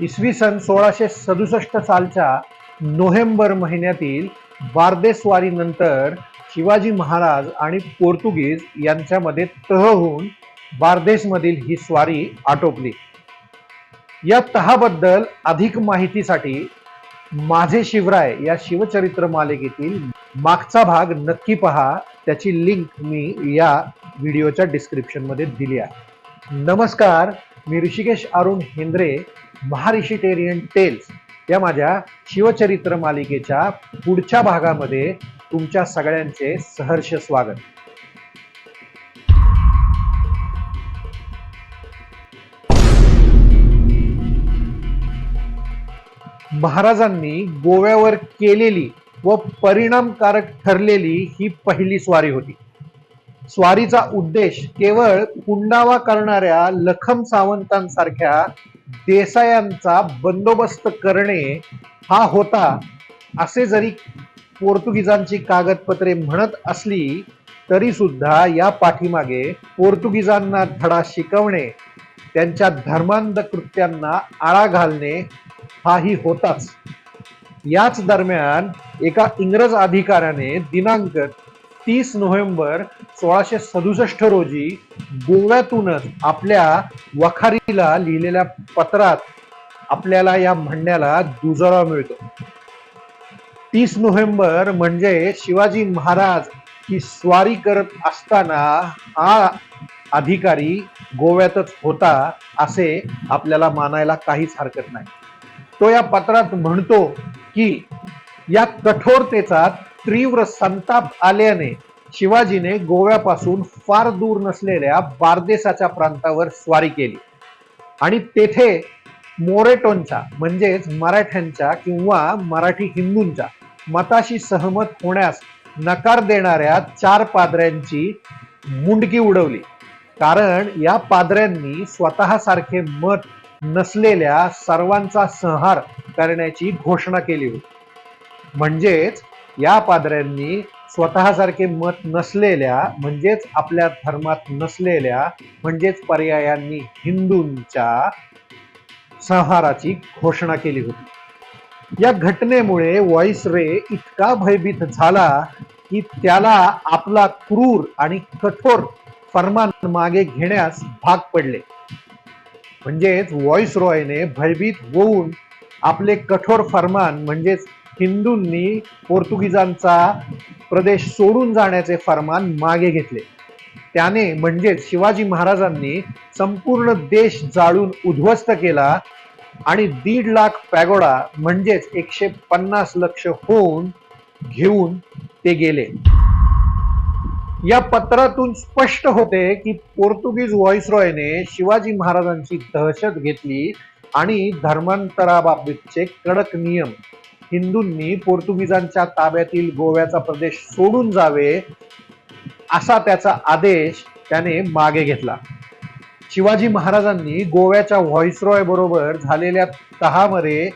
इसवी सन 1667 सालच्या नोव्हेंबर महिन्यातील बारदेसवारीनंतर शिवाजी महाराज आणि पोर्तुगीज यांच्यामध्ये तह होऊन बारदेसमधील ही स्वारी आटोपली. या तहाबद्दल अधिक माहितीसाठी माझे शिवराय या शिवचरित्र मालिकेतील मागचा भाग नक्की पहा. त्याची लिंक मी या व्हिडिओच्या डिस्क्रिप्शन मध्ये दिली आहे. नमस्कार, मी ऋषिकेश अरुण हेंद्रे, महाऋषिटेरियन टेल्स या माझ्या शिवचरित्र मालिकेच्या पुढच्या भागामध्ये तुमच्या सगळ्यांचे सहर्ष स्वागत. महाराजांनी गोव्यावर केलेली व परिणामकारक ठरलेली ही पहिली स्वारी होती. स्वारीचा उद्देश केवळ कुंडावा करणाऱ्या लखम सावंतांसारख्या देसायांचा बंदोबस्त करणे हा होता, असे जरी पोर्तुगीजांची कागदपत्रे म्हणत असली तरी सुद्धा या पाठीमागे पोर्तुगीजांना धडा शिकवणे, त्यांच्या धर्मांध कृत्यांना आळा घालणे हाही होताच. याच दरम्यान एका इंग्रज अधिकाऱ्याने दिनांक 30 नोव्हेंबर 1667 रोजी गोव्यातूनच आपल्या वखारीला लिहिलेल्या पत्रात आपल्याला या म्हणण्याला दुजोरा मिळतो. 30 नोव्हेंबर म्हणजे शिवाजी महाराज ही स्वारी करत असताना हा अधिकारी गोव्यातच होता असे आपल्याला मानायला काहीच हरकत नाही. तो या पत्रात म्हणतो की या कठोरतेचा तीव्र संताप आल्याने शिवाजीने गोव्यापासून फार दूर नसलेल्या बारदेसाच्या प्रांतावर स्वारी केली आणि तेथे मोरेटोंच्या म्हणजेच मराठ्यांच्या किंवा मराठी हिंदूंच्या मताशी सहमत होण्यास नकार देणाऱ्या 4 पाद्र्यांची मुंडकी उडवली. कारण या पाद्र्यांनी स्वतःसारखे मत नसलेल्या सर्वांचा संहार करण्याची घोषणा केली होती. म्हणजेच या पाद्र्यांनी स्वतःसारखे मत नसलेल्या म्हणजेच आपल्या धर्मात नसलेल्या म्हणजेच पर्यायांनी हिंदूंच्या संहाराची घोषणा केली होती. या घटनेमुळे व्हाईसरॉय इतका भयभीत झाला की त्याला आपला क्रूर आणि कठोर फरमान मागे घेण्यास भाग पडले. म्हणजेच व्हाईसरॉयने भयभीत होऊन आपले कठोर फरमान म्हणजेच हिंदूंनी पोर्तुगीजांचा प्रदेश सोडून जाण्याचे फरमान मागे घेतले. त्याने म्हणजेच शिवाजी महाराजांनी संपूर्ण देश जाळून उद्ध्वस्त केला आणि 1.5 लाख पॅगोडा म्हणजेच 150 लक्ष होऊन घेऊन ते गेले. या पत्रातून स्पष्ट होते की पोर्तुगीज व्हाईसरॉयने शिवाजी महाराजांची दहशत घेतली आणि धर्मांतराबाबतचे कडक नियम, हिंदूंनी पोर्तुगीजांच्या ताब्यातील गोव्याचा प्रदेश सोडून जावे असा त्याचा आदेश त्याने मागे घेतला. शिवाजी महाराजांनी गोव्याच्या व्हाईसरॉय बरोबर झालेल्या तहामध्ये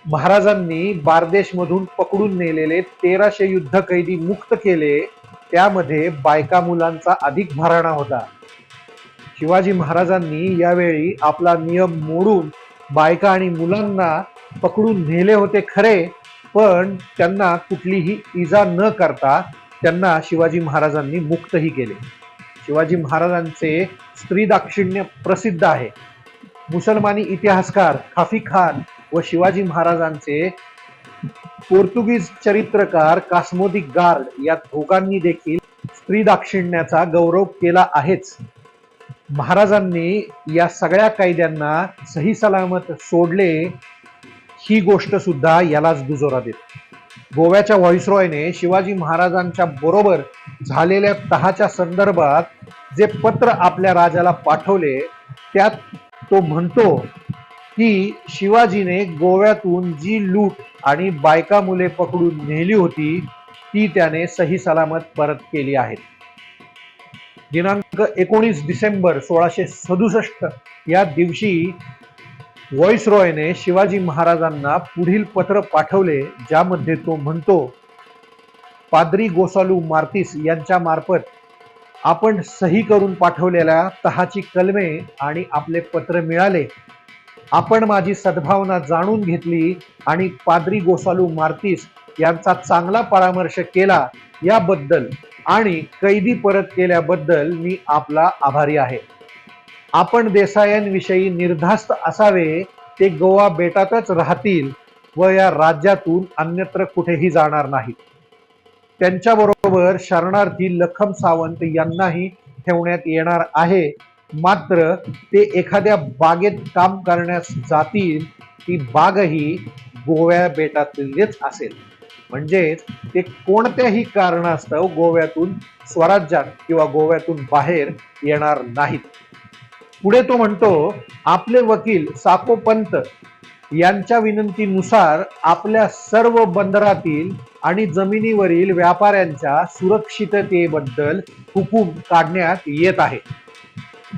महाराजांनी बारदेशमधून पकडून नेलेले 1300 युद्ध कैदी मुक्त केले. त्यामध्ये बायका मुलांचा अधिक भराणा होता. शिवाजी महाराजांनी यावेळी आपला नियम मोडून बायका आणि मुलांना पकडून नेले होते खरे, पण त्यांना कुठलीही इजा न करता त्यांना शिवाजी महाराजांनी मुक्तही केले. शिवाजी महाराजांचे स्त्री दाक्षिण्य प्रसिद्ध आहे. मुसलमानी इतिहासकार खाफी खान व शिवाजी महाराजांचे पोर्तुगीज चरित्रकार कास्मोदी गार्ड या दोघांनी देखील स्त्री दाक्षिण्याचा गौरव केला आहेच. महाराजांनी या सगळ्या कैद्यांना सही सलामत सोडले ही गोष्ट सुद्धा यालाच दुजोरा देते. गोव्याच्या व्हाईसरॉयने शिवाजी महाराजांच्या बरोबर झालेल्या तहाच्या संदर्भात जे पत्र आपल्या राजाला पाठवले त्यात तो म्हणतो की शिवाजीने गोव्यातून जी लूट आणि बायका मुले पकडून नेली होती ती त्याने सही सलामत परत केली आहे. दिनांक 19 डिसेंबर 1667 या दिवशी व्हाईसरॉयने शिवाजी महाराजांना पुढील पत्र पाठवले, ज्यामध्ये तो म्हणतो, पाद्री गोसालू मार्तिस यांच्या मार्फत आपण सही करून पाठवलेल्या तहाची कलमे आणि आपले पत्र मिळाले. आपण माझी सद्भावना जाणून घेतली आणि पाद्री गोसालू मार्तीस यांचा चांगला परामर्श केला याबद्दल आणि कैदी परत केल्याबद्दल मी आपला आभारी आहे. आपण देसायांविषयी निर्धास्त असावे, ते गोवा बेटातच राहतील व या राज्यातून अन्यत्र कुठेही जाणार नाहीत. त्यांच्याबरोबर शरणार्थी लखम सावंत यांनाही ठेवण्यात येणार आहे. मात्र ते एखाद्या बागेत काम करण्यास जातील, ती बागही गोव्या बेटातीलच असेल. म्हणजेच ते कोणत्याही कारणास्तव गोव्यातून स्वराज्यात किंवा गोव्यातून बाहेर येणार नाहीत. पुढे तो म्हणतो, आपले वकील साको पंत यांच्या विनंतीनुसार आपल्या सर्व बंदरातील आणि जमिनीवरील व्यापाऱ्यांच्या सुरक्षिततेबद्दल हुकूम काढण्यात येत आहे.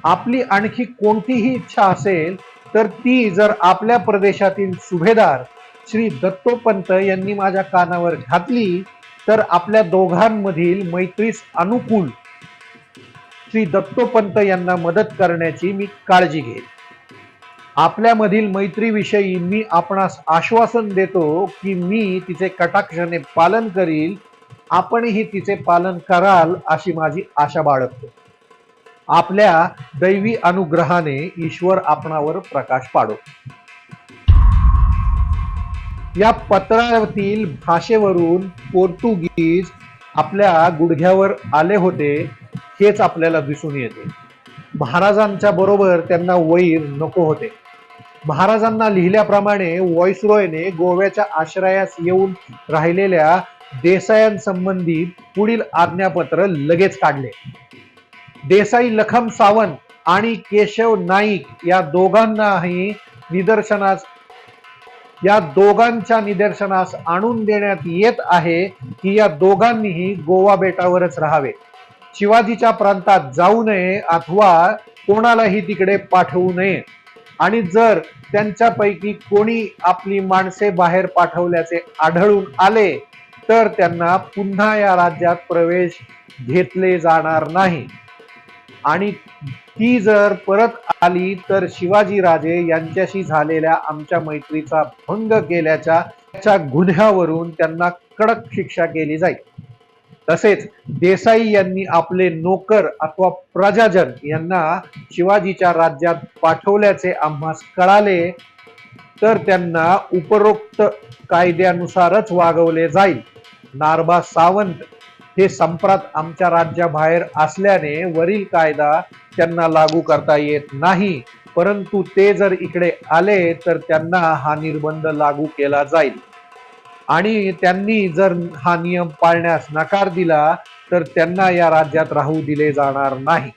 आपली आणखी कोणतीही इच्छा असेल तर ती जर आपल्या प्रदेशातील सुभेदार श्री दत्तोपंत यांनी माझ्या कानावर घातली तर आपल्या दोघांमधील मैत्रीस अनुकूल श्री दत्तोपंत यांना मदत करण्याची मी काळजी घेईन. आपल्यामधील मैत्रीविषयी मी आपणास आश्वासन देतो की मी तिचे कटाक्षाने पालन करील. आपणही तिचे पालन कराल अशी माझी आशा बाळगतो. आपल्या दैवी अनुग्रहाने ईश्वर आपणावर प्रकाश पाडो. या पत्रातील भाषेवरून पोर्तुगीज आपल्या गुडघ्यावर आले होते हेच आपल्याला दिसून येते. महाराजांच्या बरोबर त्यांना वैर नको होते. महाराजांना लिहिल्याप्रमाणे व्हॉइसरॉयने गोव्याच्या आश्रयास येऊन राहिलेल्या देसायांसंबंधी पुढील आज्ञापत्र लगेच काढले. देसाई लखम सावंत आणि केशव नाईक या दोघांच्या निदर्शनास आणून देण्यात येत आहे की या दोघांनीही गोवा बेटावरच राहावे, शिवाजीच्या प्रांतात जाऊ नये अथवा कोणालाही तिकडे पाठवू नये. आणि जर त्यांच्यापैकी कोणी आपली माणसे बाहेर पाठवल्याचे आढळून आले तर त्यांना पुन्हा या राज्यात प्रवेश घेतले जाणार नाही. आणि ती जर परत आली तर शिवाजी राजे यांच्याशी झालेल्या आमच्या मैत्रीचा भंग केल्याच्या गुन्ह्यावरून त्यांना कडक शिक्षा केली जाईल. तसेच देसाई यांनी आपले नोकर अथवा प्रजाजन यांना शिवाजीच्या राज्यात पाठवल्याचे आम्हास कळाले तर त्यांना उपरोक्त कायद्यानुसारच वागवले जाईल. नारबा सावंत हे संप्रात आमच्या राज्याबाहेर असल्याने वरील कायदा त्यांना लागू करता येत नाही, परंतु ते जर इकडे आले तर त्यांना हा निर्बंध लागू केला जाईल. आणि त्यांनी जर हा नियम पाळण्यास नकार दिला तर त्यांना या राज्यात राहू दिले जाणार नाही.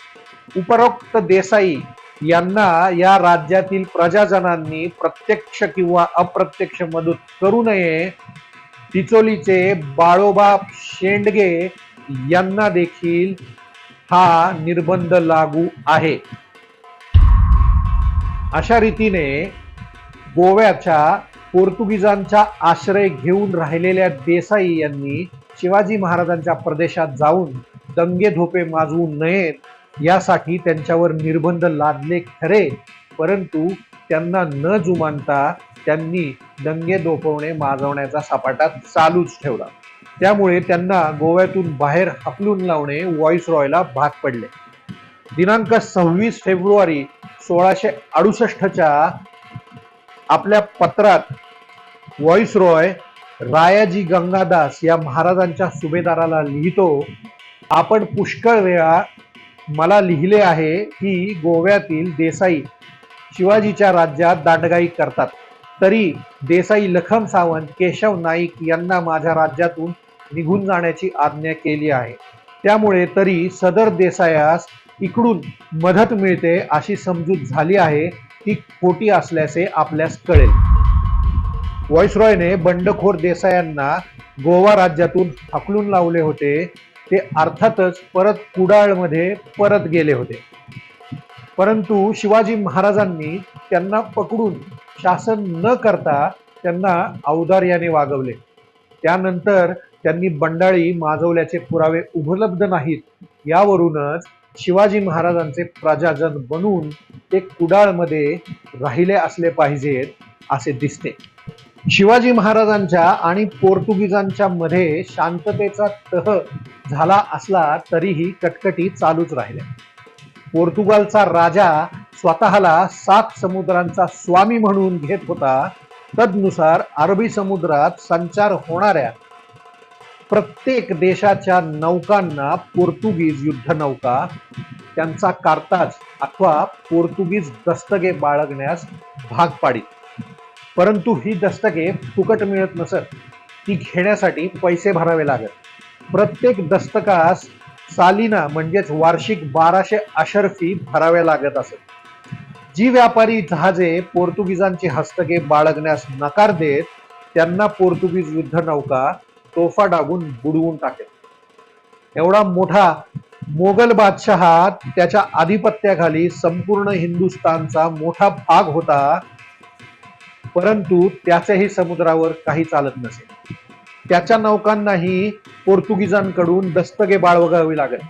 उपरोक्त देसाई यांना या राज्यातील प्रजाजनांनी प्रत्यक्ष किंवा अप्रत्यक्ष मदत करू नये. चिचोलीचे बाळोबा शेंडगे यांना देखील हा निर्बंध लागू आहे. अशा रीतीने गोव्याच्या पोर्तुगीजांचा आश्रय घेऊन राहिलेल्या देसाई यांनी शिवाजी महाराजांच्या प्रदेशात जाऊन दंगे धोपे माजवू नयेत यासाठी त्यांच्यावर निर्बंध लादले खरे, परंतु त्यांना न जुमानता त्यांनी दंगे दोपवणे माजवण्याचा सपाटा चालूच ठेवला. त्यामुळे त्यांना गोव्यातून बाहेर हाकलून लावणे व्हॉइसरॉयला भाग पडले. दिनांक 26 फेब्रुवारी 1668च्या आपल्या पत्रात व्हॉइसरॉय रायाजी गंगादास या महाराजांच्या सुभेदाराला लिहितो, आपण पुष्कळ वेळा मला लिहिले आहे की गोव्यातील देसाई शिवाजीच्या राज्यात दांडगाई करतात, तरी देसाई लखम सावंत केशव नाईक यांना माझ्या राज्यातून निघून जाण्याची आज्ञा केली आहे. त्यामुळे तरी सदर देसायास इकडून मदत मिळते अशी समजूत झाली आहे, ती खोटी असल्याचे आपल्यास कळेल. व्हॉइसरॉयने बंडखोर देसायांना गोवा राज्यातून हाकलून लावले होते. ते अर्थातच परत कुडाळमध्ये परत गेले होते, परंतु शिवाजी महाराजांनी त्यांना पकडून शासन न करता त्यांना औदार्याने वागवले. त्यानंतर त्यांनी बंडाळी माजवल्याचे पुरावे उपलब्ध नाहीत यावरूनच शिवाजी महाराजांचे प्रजाजन बनून ते कुडाळमध्ये राहिले असले पाहिजेत असे दिसते. शिवाजी महाराजांच्या आणि पोर्तुगीजांच्या मध्ये शांततेचा तह झाला असला तरीही कटकटी चालूच राहिल्या. पोर्तुगालचा राजा स्वतःला 7 समुद्रांचा स्वामी म्हणून घेत होता. तदनुसार अरबी समुद्रात संचार होणाऱ्या प्रत्येक देशाच्या नौकांना पोर्तुगीज युद्धनौका त्यांचा कारताज अथवा पोर्तुगीज दस्तके बाळगण्यास भाग पाडित. परंतु ही दस्तके फुकट मिळत नसत, ती घेण्यासाठी पैसे भरावे लागत. प्रत्येक दस्तकास सालिना म्हणजेच वार्षिक 1200 अशर्फी भराव्या लागत असत. जी व्यापारी जहाजे पोर्तुगीजांची हस्तके बाळगण्यास नकार देत त्यांना पोर्तुगीज युद्धनौका तोफा डागून बुडवून टाकेल. एवढा मोठा मोगल बादशहा त्याच्या आधिपत्याखाली संपूर्ण हिंदुस्थानचा मोठा भाग होता, परंतु त्याच्याही समुद्रावर काही चालत नसे. त्याच्या नौकांनाही पोर्तुगीजांकडून दस्तके बाळगावी लागत.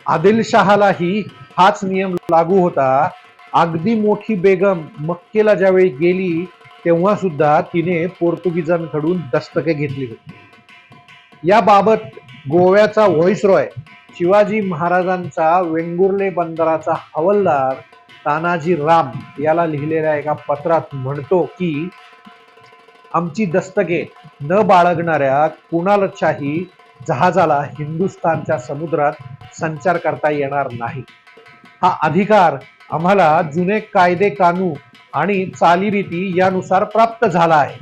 आदिलशहालाही हाच नियम लागू होता. अगदी मोठी बेगम मक्केला ज्यावेळी गेली तेव्हा सुद्धा तिने पोर्तुगीजांकडून दस्तके घेतली होती. याबाबत गोव्याचा व्हॉइसरॉय शिवाजी महाराजांचा वेंगुर्ले बंदराचा हवालदार तानाजी राम याला लिहिलेल्या एका पत्रात म्हणतो की आमची दस्तके न बाळगणाऱ्या कुणालाही जहाजाला हिंदुस्थानच्या समुद्रात संचार करता येणार नाही. हा अधिकार आम्हाला जुने कायदे कानून आणि चालीरीती यानुसार प्राप्त झाला आहे.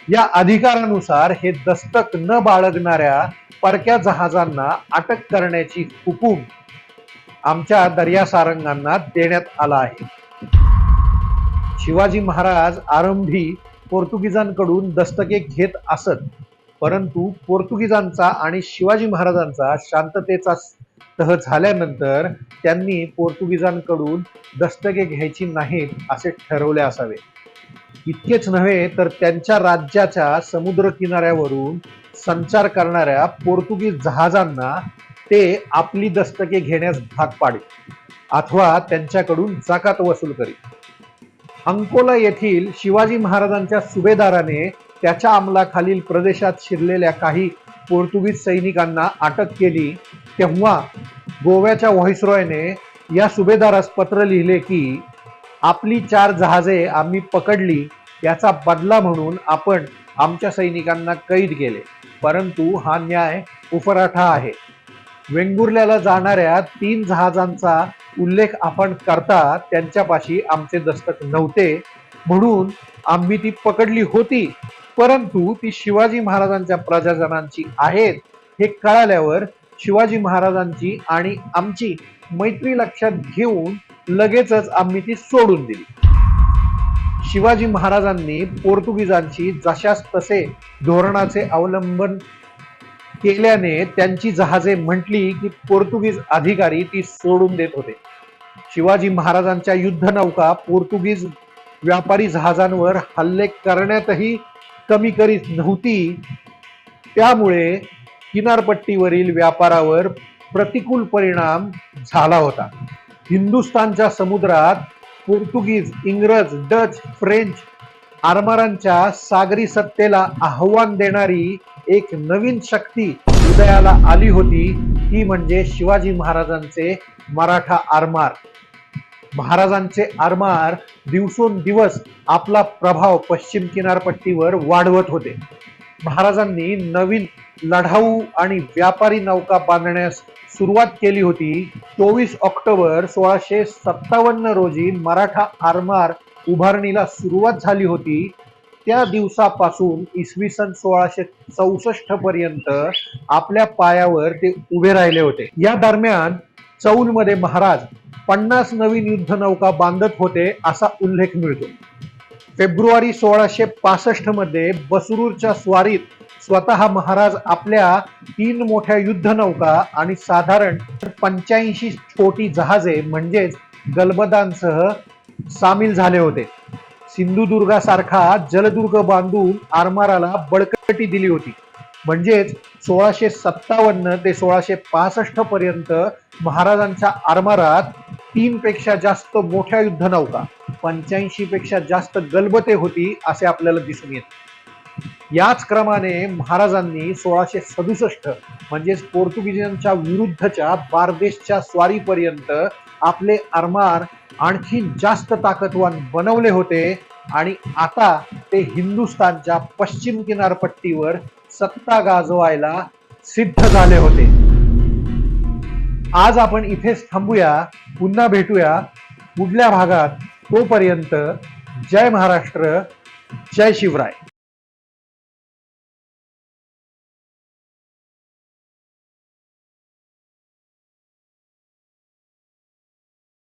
या अधिकारानुसार हे दस्तक न बाळगणाऱ्या परक्या जहाजांना अटक करण्याची हुकूम आमच्या दर्यासारंगांना देण्यात आला आहे. शिवाजी महाराज आरंभी पोर्तुगीजांकडून दस्तके घेत असत, परंतु पोर्तुगीजांचा आणि शिवाजी महाराजांचा शांततेचा तह झाल्यानंतर त्यांनी पोर्तुगीजांकडून दस्तके घ्यायची नाहीत असे ठरवले असावे. इतकेच नव्हे तर त्यांच्या राज्याच्या समुद्र किनाऱ्यावरून संचार करणाऱ्या पोर्तुगीज जहाजांना ते आपली दस्तके घेण्यास भाग पाडित अथवा त्यांच्याकडून जाकात वसूल करीत. अंकोला येथील शिवाजी महाराजांच्या सुभेदाराने त्याच्या अंमलाखालील प्रदेशात शिरलेल्या काही पोर्तुगीज सैनिकांना अटक केली तेव्हा गोव्याच्या व्हॉइसरॉयने या सुभेदारास पत्र लिहिले की आपली 4 जहाजे आम्ही पकडली, याचा बदला म्हणून आपण आमच्या सैनिकांना कैद केले, परंतु हा न्याय उफराठा आहे. वेंगुर्ल्याला जाणाऱ्या 3 जहाजांचा उल्लेख आपण करता त्यांच्यापाशी आमचे दस्तक नव्हते म्हणून आम्ही ती पकडली होती, परंतु ती शिवाजी महाराजांच्या प्रजाजनांची आहेत हे कळाल्यावर शिवाजी महाराजांची आणि आमची मैत्री लक्षात घेऊन लगेचच आम्ही ती सोडून दिली. शिवाजी महाराजांनी पोर्तुगीजांची जशास तसे धोरणाचे अवलंबन केल्याने त्यांची जहाजे म्हटली की पोर्तुगीज अधिकारी ती सोडून देत होते. शिवाजी महाराजांच्या युद्धनौका पोर्तुगीज व्यापारी जहाजांवर हल्ले करण्यातही कमी करीत नव्हती. त्यामुळे किनारपट्टीवरील व्यापारावर प्रतिकूल परिणाम झाला होता. हिंदुस्थानच्या समुद्रात पोर्तुगीज, इंग्रज, डच, फ्रेंच आरमारांच्या सागरी सत्तेला आव्हान देणारी एक नवीन शक्ती उदयाला आली होती, ती म्हणजे शिवाजी महाराजांचे मराठा आरमार. महाराजांचे आरमार दिवसोंदिवस आपला प्रभाव पश्चिम किनारपट्टीवर वाढवत होते. महाराजांनी नवीन लढाऊ आणि व्यापारी नौका बांधण्यास सुरुवात केली होती. 24 ऑक्टोबर 1657 रोजी मराठा आरमार उभारणीला सुरुवात झाली होती. त्या दिवसापासून इसवी सन 1664 पर्यंत आपल्या पायावर ते उभे राहिले होते. या दरम्यान चौलमध्ये महाराज 50 नवीन युद्धनौका बांधत होते असा उल्लेख मिळतो. फेब्रुवारी 1665 मध्ये बसरूरच्या स्वारीत स्वतः महाराज आपल्या 3 मोठ्या युद्धनौका आणि साधारण 85 छोटी जहाजे म्हणजेच गलबतांसह सामील झाले होते. सिंधुदुर्गासारखा जलदुर्ग बांधून आरमाराला बळकटी दिली होती. म्हणजेच 1657 ते 1665 पर्यंत महाराजांच्या आरमारात 3 पेक्षा जास्त मोठ्या युद्धनौका, 85 पेक्षा जास्त गलबते होती असे आपल्याला दिसून येते. याच क्रमाने महाराजांनी 1667 म्हणजेच पोर्तुगीजांच्या विरुद्धच्या बारदेशच्या स्वारीपर्यंत आपले आरमार आणखी जास्त ताकदवान बनवले होते आणि आता ते हिंदुस्थानच्या पश्चिम किनारपट्टीवर सत्ता गाजवायला सिद्ध झाले होते. आज आपण इथेच थांबूया, पुन्हा भेटूया पुढल्या भागात. तोपर्यंत जय महाराष्ट्र, जय शिवराय.